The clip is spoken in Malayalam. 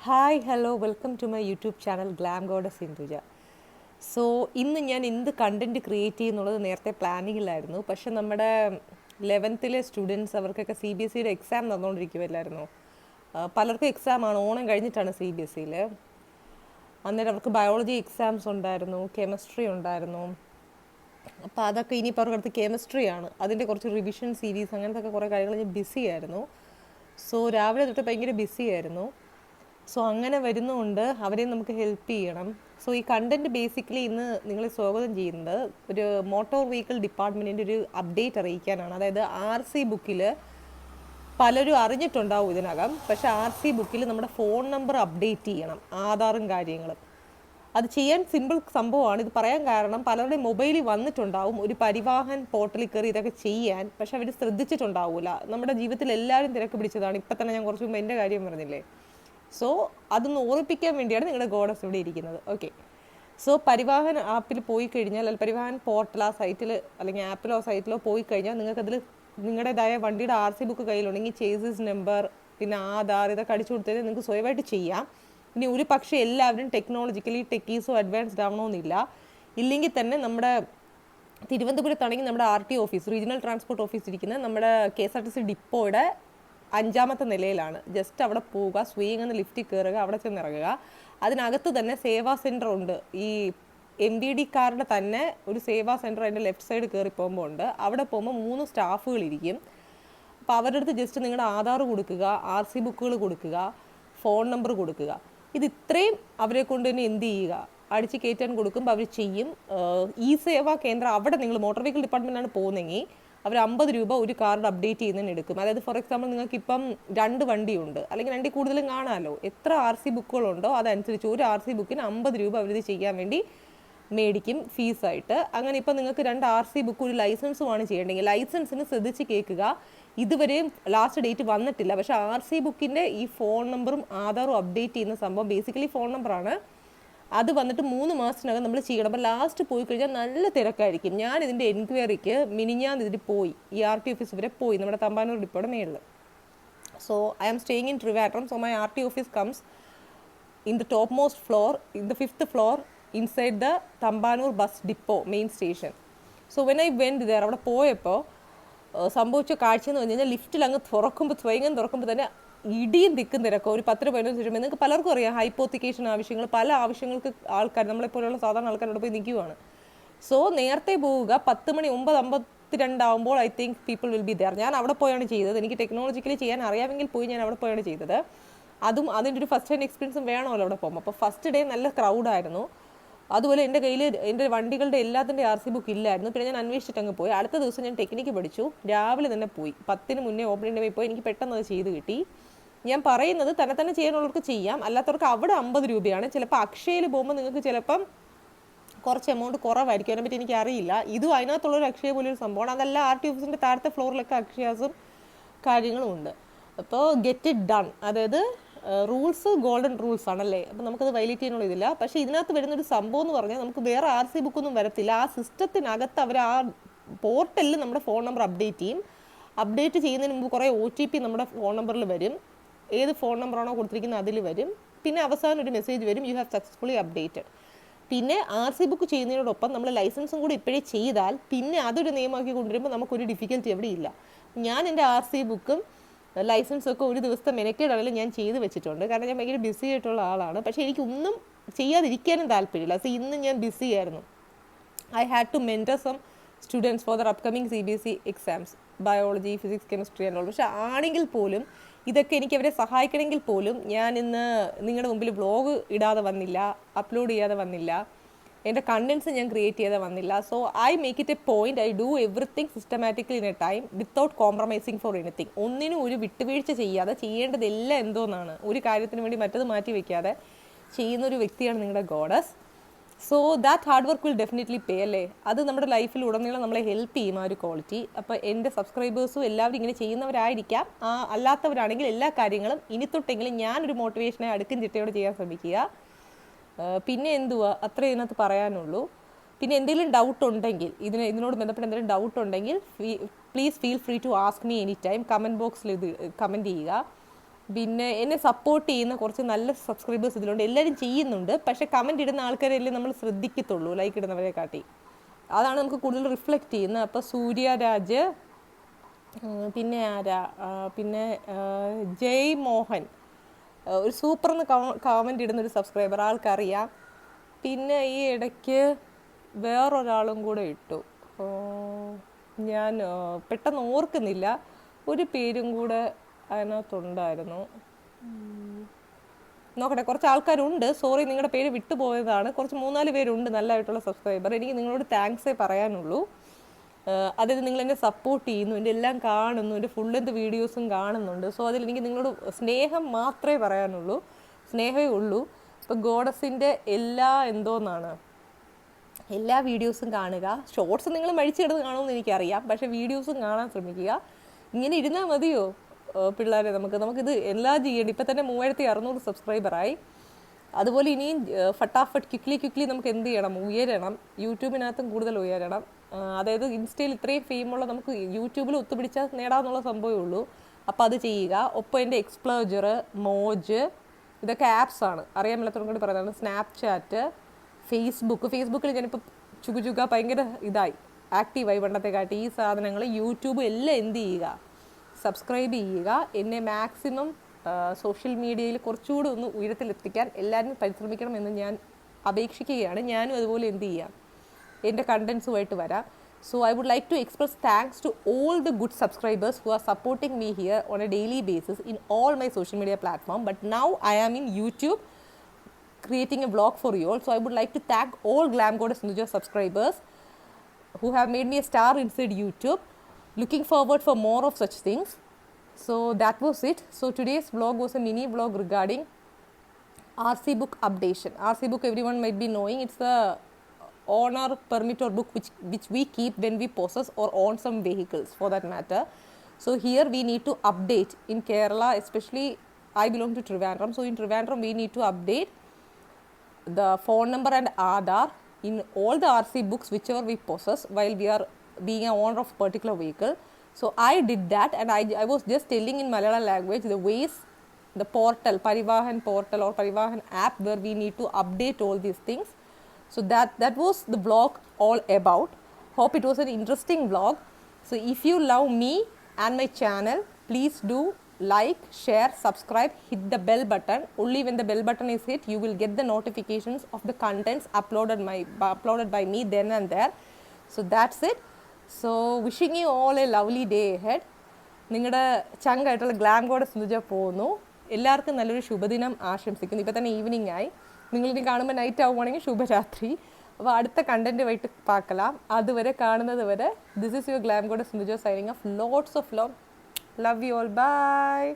Hi hello welcome to my YouTube channel glam goddess Induja. So ഇന്ന് ഞാൻ എന്ത് കണ്ടൻറ്റ് ക്രിയേറ്റ് ചെയ്യുന്നുള്ളത് നേരത്തെ പ്ലാനിങ്ങിലായിരുന്നു. പക്ഷെ നമ്മുടെ 11th സ്റ്റുഡൻസ് അവർക്കൊക്കെ CBSEയുടെ എക്സാം തന്നുകൊണ്ടിരിക്കുമല്ലായിരുന്നു. പലർക്കും എക്സാമാണ്, ഓണം കഴിഞ്ഞിട്ടാണ് CBSEയിൽ. അന്നേരം അവർക്ക് ബയോളജി എക്സാംസ് ഉണ്ടായിരുന്നു, കെമിസ്ട്രി ഉണ്ടായിരുന്നു. അപ്പോൾ അതൊക്കെ ഇനിയിപ്പോൾ അവർക്ക് അടുത്ത് കെമിസ്ട്രിയാണ്, അതിൻ്റെ കുറച്ച് റിവിഷൻ സീരീസ് അങ്ങനത്തെ കുറേ കാര്യങ്ങൾ ഞാൻ ബിസി ആയിരുന്നു. സോ രാവിലെ തൊട്ട് ഭയങ്കര ബിസി ആയിരുന്നു. സോ അങ്ങനെ വരുന്നതുകൊണ്ട് അവരെ നമുക്ക് ഹെൽപ്പ് ചെയ്യണം. സോ ഈ കണ്ടൻറ്റ് ബേസിക്കലി ഇന്ന് നിങ്ങളെ സ്വാഗതം ചെയ്യുന്നത് ഒരു മോട്ടോർ വെഹിക്കിൾ ഡിപ്പാർട്ട്മെൻറ്റിൻ്റെ ഒരു അപ്ഡേറ്റ് അറിയിക്കാനാണ്. അതായത് RC ബുക്കിൽ പലരും അറിഞ്ഞിട്ടുണ്ടാവും ഇതിനകം, പക്ഷേ RC ബുക്കിൽ നമ്മുടെ ഫോൺ നമ്പർ അപ്ഡേറ്റ് ചെയ്യണം, ആധാറും കാര്യങ്ങളും. അത് ചെയ്യാൻ സിമ്പിൾ സംഭവമാണ്. ഇത് പറയാൻ കാരണം പലരുടെ മൊബൈലിൽ വന്നിട്ടുണ്ടാവും ഒരു പരിവാഹൻ പോർട്ടലിൽ കയറി ഇതൊക്കെ ചെയ്യാൻ, പക്ഷെ അവർ ശ്രദ്ധിച്ചിട്ടുണ്ടാവില്ല. നമ്മുടെ ജീവിതത്തിൽ എല്ലാവരും തിരക്ക് പിടിച്ചതാണ്. ഇപ്പം തന്നെ ഞാൻ കുറച്ച് മുമ്പ് എൻ്റെ കാര്യം പറഞ്ഞില്ലേ. സോ അതൊന്ന് ഓർപ്പിക്കാൻ വേണ്ടിയാണ് നിങ്ങളുടെ ഗോഡസ് ഇവിടെ ഇരിക്കുന്നത്. ഓക്കെ, സോ പരിവാഹൻ ആപ്പിൽ പോയി കഴിഞ്ഞാൽ, അല്ലെങ്കിൽ പരിവാഹൻ പോർട്ടൽ ആ സൈറ്റിൽ അല്ലെങ്കിൽ ആപ്പിലോ സൈറ്റിലോ പോയി കഴിഞ്ഞാൽ നിങ്ങൾക്കതിൽ നിങ്ങളുടേതായ വണ്ടിയുടെ RC ബുക്ക് കയ്യിലുണ്ടെങ്കിൽ ചേസിസ് നമ്പർ, പിന്നെ ആധാർ, ഇതൊക്കെ അടിച്ചു കൊടുത്തത് നിങ്ങൾക്ക് സ്വയമായിട്ട് ചെയ്യാം. ഇനി ഒരു പക്ഷേ എല്ലാവരും ടെക്നോളജിക്കലി ടെക്കീസോ അഡ്വാൻസ്ഡ് ആവണമെന്നില്ല. ഇല്ലെങ്കിൽ തന്നെ നമ്മുടെ തിരുവനന്തപുരത്താണെങ്കിൽ നമ്മുടെ RT office, regional transport office ഇരിക്കുന്നത് നമ്മുടെ KSRTC ഡിപ്പോയുടെ 5ാമത്തെ നിലയിലാണ്. ജസ്റ്റ് അവിടെ പോവുക, സ്വീങ് എന്ന് ലിഫ്റ്റിൽ കയറുക, അവിടെ ചെന്ന് ഇറങ്ങുക. അതിനകത്ത് തന്നെ സേവാ സെൻറ്റർ ഉണ്ട്. ഈ MVD കാരുടെ തന്നെ ഒരു സേവാ സെൻറ്റർ അതിൻ്റെ ലെഫ്റ്റ് സൈഡ് കയറി പോകുമ്പോൾ ഉണ്ട്. അവിടെ പോകുമ്പോൾ 3 സ്റ്റാഫുകളിരിക്കും. അപ്പോൾ അവരുടെ അടുത്ത് ജസ്റ്റ് നിങ്ങളുടെ ആധാർ കൊടുക്കുക, RC ബുക്കുകൾ കൊടുക്കുക, ഫോൺ നമ്പർ കൊടുക്കുക. ഇത് ഇത്രയും അവരെ കൊണ്ട് തന്നെ എന്ത് ചെയ്യുക, അടിച്ച് കയറ്റാൻ കൊടുക്കുമ്പോൾ അവർ ചെയ്യും. ഈ സേവാ കേന്ദ്രം അവിടെ നിങ്ങൾ മോട്ടോർ വെഹിക്കിൾ ഡിപ്പാർട്ട്മെൻറ്റാണ് പോകുന്നതെങ്കിൽ അവർ 50 രൂപ ഒരു കാർഡ് അപ്ഡേറ്റ് ചെയ്യുന്നതിന് എടുക്കും. അതായത് ഫോർ എക്സാമ്പിൾ നിങ്ങൾക്ക് ഇപ്പം 2 വണ്ടിയുണ്ട്, അല്ലെങ്കിൽ 2 കൂടുതലും കാണാമല്ലോ. എത്ര RC ബുക്കുകളുണ്ടോ അതനുസരിച്ച് ഒരു RC ബുക്കിന് 50 രൂപ അവരിത് ചെയ്യാൻ വേണ്ടി മേടിക്കും ഫീസായിട്ട്. അങ്ങനെ ഇപ്പം നിങ്ങൾക്ക് 2 RC ബുക്ക് ഒരു ലൈസൻസുമാണ് ചെയ്യേണ്ടെങ്കിൽ ലൈസൻസിന് ശ്രദ്ധിച്ച് കേൾക്കുക. ഇതുവരെയും ലാസ്റ്റ് ഡേറ്റ് വന്നിട്ടില്ല. പക്ഷേ RC ബുക്കിൻ്റെ ഈ ഫോൺ നമ്പറും ആധാറും അപ്ഡേറ്റ് ചെയ്യുന്ന സംഭവം ബേസിക്കലി ഫോൺ നമ്പറാണ്. അത് വന്നിട്ട് 3 മാസത്തിനകം നമ്മൾ ചെയ്യണം. അപ്പോൾ ലാസ്റ്റ് പോയി കഴിഞ്ഞാൽ നല്ല തിരക്കായിരിക്കും. ഞാൻ ഇതിൻ്റെ എൻക്വയറിക്ക് മിനിഞ്ഞാന്ന് ഇതിൽ പോയി, ഈ RT ഓഫീസ് വരെ പോയി, നമ്മുടെ തമ്പാനൂർ ഡിപ്പോയുടെ മേളിൽ. So I am staying in Trivandrum. So my RT office comes in the top most floor, in the 5th floor inside the Thampanoor bus depot main station. So when I went there, അവിടെ പോയപ്പോൾ സംഭവിച്ച കാഴ്ച എന്ന് പറഞ്ഞു കഴിഞ്ഞാൽ ലിഫ്റ്റിൽ അങ്ങ് സ്വയം തുറക്കുമ്പോൾ തന്നെ ഇടിയും തിക്കും തിരക്കോ. ഒരു 10-15 നിമിഷം നിങ്ങൾക്ക് പലർക്കും അറിയാം, ഹൈപ്പോത്തിക്കേഷൻ ആവശ്യങ്ങൾ, പല ആവശ്യങ്ങൾക്ക് ആൾക്കാർ നമ്മളെപ്പോലുള്ള സാധാരണ ആൾക്കാരോട് പോയി നിൽക്കുവാണ്. സോ നേരത്തെ പോവുക. 10 മണി 9:52 ആകുമ്പോൾ I think people will be there. ഞാൻ അവിടെ പോയാണ് ചെയ്തത്. എനിക്ക് ടെക്നോളജിക്കലി ചെയ്യാൻ അറിയാമെങ്കിൽ പോയി ഞാൻ അവിടെ പോയാണ് ചെയ്തത്. അതും അതിൻ്റെ ഒരു ഫസ്റ്റ് ഹാൻഡ് എക്സ്പീരിയൻസും വേണമല്ലോ അവിടെ പോകുമ്പോൾ. അപ്പോൾ ഫസ്റ്റ് ഡേ നല്ല ക്രൗഡായിരുന്നു. അതുപോലെ എൻ്റെ കയ്യിൽ എൻ്റെ വണ്ടികളുടെ എല്ലാത്തിൻ്റെ RC ബുക്ക് ഇല്ലായിരുന്നു. പിന്നെ ഞാൻ അന്വേഷിച്ചിട്ട് അങ്ങ് പോയി. അടുത്ത ദിവസം ഞാൻ ടെക്നിക്ക് പഠിച്ചു. രാവിലെ തന്നെ പോയി, 10-ന് മുന്നേ ഓപ്പണിംഗ് ഡേ പോയി. എനിക്ക് പെട്ടെന്ന് അത് ചെയ്ത് കിട്ടി. ഞാൻ പറയുന്നത് തന്നെ ചെയ്യാനുള്ളവർക്ക് ചെയ്യാം, അല്ലാത്തവർക്ക് അവിടെ 50 രൂപയാണ്. ചിലപ്പോൾ അക്ഷയയിൽ പോകുമ്പോൾ നിങ്ങൾക്ക് ചിലപ്പം കുറച്ച് എമൗണ്ട് കുറവായിരിക്കും. അതിനെപ്പറ്റി എനിക്ക് അറിയില്ല. ഇതും അതിനകത്തുള്ളൊരു അക്ഷയ പോലൊരു സംഭവമാണ്. അതല്ല RT ഓഫീസിൻ്റെ താഴത്തെ ഫ്ലോറിലൊക്കെ അക്ഷയാസും കാര്യങ്ങളും ഉണ്ട്. അപ്പോൾ ഗെറ്റ് ഇറ്റ് ഡൺ. അതായത് റൂൾസ് ഗോൾഡൻ റൂൾസ് ആണല്ലേ. അപ്പോൾ നമുക്കത് വയലേറ്റ് ചെയ്യാനുള്ള ഇതില്ല. പക്ഷേ ഇതിനകത്ത് വരുന്നൊരു സംഭവം എന്ന് പറഞ്ഞാൽ നമുക്ക് വേറെ RC ബുക്കൊന്നും വരത്തില്ല. ആ സിസ്റ്റത്തിനകത്ത് അവർ ആ പോർട്ടലിൽ നമ്മുടെ ഫോൺ നമ്പർ അപ്ഡേറ്റ് ചെയ്യും. അപ്ഡേറ്റ് ചെയ്യുന്നതിന് മുമ്പ് കുറേ OTP നമ്മുടെ ഫോൺ നമ്പറിൽ വരും. ഏത് ഫോൺ നമ്പറാണോ കൊടുത്തിരിക്കുന്നത് അതിൽ വരും. പിന്നെ അവസാനം ഒരു മെസ്സേജ് വരും, യു ഹാവ് സക്സസ്ഫുള്ളി അപ്ഡേറ്റഡ്. പിന്നെ RC ബുക്ക് ചെയ്യുന്നതിനോടൊപ്പം നമ്മൾ ലൈസൻസും കൂടി ഇപ്പോഴേ ചെയ്താൽ പിന്നെ അതൊരു നിയമമാക്കി കൊണ്ടുവരുമ്പോൾ നമുക്കൊരു ഡിഫിക്കൽറ്റി എവിടെ ഇല്ല. ഞാൻ എൻ്റെ RC ബുക്കും ലൈസൻസൊക്കെ ഒരു ദിവസത്തെ മെനക്കേടാണെങ്കിലും ഞാൻ ചെയ്ത് വെച്ചിട്ടുണ്ട്. കാരണം ഞാൻ ഭയങ്കര ബിസി ആയിട്ടുള്ള ആളാണ്. പക്ഷേ എനിക്കൊന്നും ചെയ്യാതിരിക്കാനും താല്പര്യമില്ല. സോ ഇന്ന് ഞാൻ ബിസി ആയിരുന്നു. I had to mentor some students for their upcoming CBSE exams, biology, physics, chemistry and all. പക്ഷേ ആണെങ്കിൽ പോലും ഇതൊക്കെ എനിക്ക് അവരെ സഹായിക്കണമെങ്കിൽ പോലും ഞാൻ ഇന്ന് നിങ്ങളുടെ മുമ്പിൽ വ്ളോഗ് ഇടാതെ വന്നില്ല, അപ്ലോഡ് ചെയ്യാതെ വന്നില്ല, എൻ്റെ കണ്ടൻസ് ഞാൻ ക്രിയേറ്റ് ചെയ്താൽ വന്നില്ല. So I make it A point, I do everything systematically in A time without compromising for anything. ഒന്നിനും ഒരു വിട്ടുവീഴ്ച ചെയ്യാതെ ചെയ്യേണ്ടതെല്ലാം എന്തോന്നാണ്, ഒരു കാര്യത്തിന് വേണ്ടി മറ്റത് മാറ്റി വയ്ക്കാതെ ചെയ്യുന്നൊരു വ്യക്തിയാണ് നിങ്ങളുടെ goddess. So that hard work will definitely pay അല്ലേ. അത് നമ്മുടെ ലൈഫിൽ ഉടനീളം നമ്മളെ ഹെൽപ്പ് ചെയ്യും ആ ഒരു ക്വാളിറ്റി. അപ്പോൾ എൻ്റെ സബ്സ്ക്രൈബേഴ്സും എല്ലാവരും ഇങ്ങനെ ചെയ്യുന്നവരായിരിക്കാം. അല്ലാത്തവരാണെങ്കിൽ എല്ലാ കാര്യങ്ങളും ഇനി തൊട്ടെങ്കിലും ഞാനൊരു മോട്ടിവേഷനെ അടുക്കും ചിട്ടയോടെ ചെയ്യാൻ ശ്രമിക്കുക. പിന്നെ എന്തുവാ അത്രേ ഇതിനകത്ത് പറയാനുള്ളൂ. പിന്നെ എന്തെങ്കിലും ഡൗട്ട് ഉണ്ടെങ്കിൽ, ഇതിനോട് ബന്ധപ്പെട്ട് എന്തെങ്കിലും ഡൗട്ട് ഉണ്ടെങ്കിൽ please feel free to ask me any time. Comment ബോക്സിൽ ഇത് കമൻറ്റ് ചെയ്യുക. പിന്നെ എന്നെ സപ്പോർട്ട് ചെയ്യുന്ന കുറച്ച് നല്ല സബ്സ്ക്രൈബേഴ്സ് ഇതിലുണ്ട്. എല്ലാവരും ചെയ്യുന്നുണ്ട്, പക്ഷേ കമൻറ്റ് ഇടുന്ന ആൾക്കാരല്ലേ നമ്മൾ ശ്രദ്ധിക്കത്തുള്ളൂ, ലൈക്ക് ഇടുന്നവരെ കാട്ടി. അതാണ് നമുക്ക് കൂടുതൽ റിഫ്ലക്റ്റ് ചെയ്യുന്നത്. അപ്പോൾ സൂര്യരാജ്, പിന്നെ ആരാ, പിന്നെ ജയ് മോഹൻ, ഒരു സൂപ്പർന്ന് കമൻറ്റ് ഇടുന്നൊരു സബ്സ്ക്രൈബർ, ആൾക്കറിയാം. പിന്നെ ഈ ഇടയ്ക്ക് വേറൊരാളും കൂടെ ഇട്ടു, ഞാൻ പെട്ടെന്ന് ഓർക്കുന്നില്ല, ഒരു പേരും കൂടെ അതിനകത്തുണ്ടായിരുന്നു. നോക്കട്ടെ, കുറച്ച് ആൾക്കാരുണ്ട്, സോറി നിങ്ങളുടെ പേര് വിട്ടുപോയതാണ്. കുറച്ച് 3-4 പേരുണ്ട് നല്ലതായിട്ടുള്ള സബ്സ്ക്രൈബർ. എനിക്ക് നിങ്ങളോട് താങ്ക്സേ പറയാനുള്ളൂ. അതായത് നിങ്ങൾ എന്നെ സപ്പോർട്ട് ചെയ്യുന്നു, എൻ്റെ എല്ലാം കാണുന്നു, എൻ്റെ ഫുൾ ലെന്ത് വീഡിയോസും കാണുന്നുണ്ട്. സോ അതിൽ എനിക്ക് നിങ്ങളോട് സ്നേഹം മാത്രമേ പറയാനുള്ളൂ, സ്നേഹമേ ഉള്ളൂ. ഇപ്പോൾ ഗോഡസിൻ്റെ എല്ലാ വീഡിയോസും കാണുക. ഷോർട്സ് നിങ്ങൾ മഴിച്ചെടുത്ത് കാണുമെന്ന് എനിക്കറിയാം, പക്ഷേ വീഡിയോസും കാണാൻ ശ്രമിക്കുക. ഇങ്ങനെ ഇരുന്നാൽ മതിയോ പിള്ളേരെ? നമുക്കിത് എല്ലാം ചെയ്യേണ്ടി. ഇപ്പം തന്നെ 3600 സബ്സ്ക്രൈബറായി. അതുപോലെ ഇനിയും ഫട്ടാഫട്ട് ക്വിക്ലി നമുക്ക് എന്ത് ചെയ്യണം? ഉയരണം. യൂട്യൂബിനകത്തും കൂടുതൽ ഉയരണം. അതായത് ഇൻസ്റ്റയിൽ ഇത്രയും ഫെയിമുള്ള നമുക്ക് യൂട്യൂബിൽ ഒത്തുപിടിച്ചാൽ നേടാമെന്നുള്ള സംഭവമേ ഉള്ളൂ. അപ്പോൾ അത് ചെയ്യുക. ഒപ്പം എൻ്റെ എക്സ്പ്ലോജർ, മോജ്, ഇതൊക്കെ ആപ്സാണ്, അറിയാൻ മേലാത്തവരും കൂടി പറയുന്നതാണ്. സ്നാപ്ചാറ്റ്, ഫേസ്ബുക്കിൽ ഞാനിപ്പോൾ ചുക ഭയങ്കര ആക്റ്റീവായി പണ്ടത്തെ കാട്ടി. ഈ സാധനങ്ങൾ യൂട്യൂബ് എല്ലാം എന്ത് ചെയ്യുക? സബ്സ്ക്രൈബ് ചെയ്യുക. എന്നെ മാക്സിമം സോഷ്യൽ മീഡിയയിൽ കുറച്ചുകൂടി ഒന്ന് ഉയരത്തിലെത്തിക്കാൻ എല്ലാവരും പരിശ്രമിക്കണമെന്ന് ഞാൻ അപേക്ഷിക്കുകയാണ്. ഞാനും അതുപോലെ എന്ത് ചെയ്യാം, എൻ്റെ കണ്ടൻസുമായിട്ട് വരാം. So I would like to express thanks to all the good subscribers who are supporting me here on a daily basis in all my social media platform. But now I am in YouTube creating a vlog for you all. So I would like to thank all Glam Goddess Sintuja subscribers who have made me a star inside YouTube. Looking forward for more of such things. So that was it. So today's vlog was a mini vlog regarding RC book updation. RC book, everyone might be knowing, it's the owner permit or book which we keep when we possess or own some vehicles for that matter. So here we need to update in Kerala, especially I belong to Trivandrum. So in Trivandrum we need to update the phone number and Aadhaar in all the RC books whichever we possess while we are being an owner of a particular vehicle. So I did that, and I was just telling in Malayalam language the ways, the portal, Parivahan portal or Parivahan app, where we need to update all these things. So that was the vlog all about. Hope it was an interesting vlog. So if you love me and my channel, please do like, share, subscribe, hit the bell button. Only when the bell button is hit, you will get the notifications of the contents uploaded by me then and there. So that's it. So wishing you all a lovely day ahead. നിങ്ങളുടെ ചങ്കായിട്ടുള്ള ഗ്ലാം ഗോഡസ് സിന്ധുജ പോകുന്നു. എല്ലാവർക്കും നല്ലൊരു ശുഭദിനം ആശംസിക്കുന്നു. ഇപ്പോൾ തന്നെ ഈവനിങ് ആയി. നിങ്ങളിനി കാണുമ്പോൾ നൈറ്റ് ആവുകയാണെങ്കിൽ ശുഭരാത്രി. അപ്പോൾ അടുത്ത കണ്ടൻറ്റുമായിട്ട് പാർக்கலாம். അതുവരെ കാണുന്നത് വരെ, this is your glam goddess Sindhuja signing off. Lots of love. Love you all. Bye.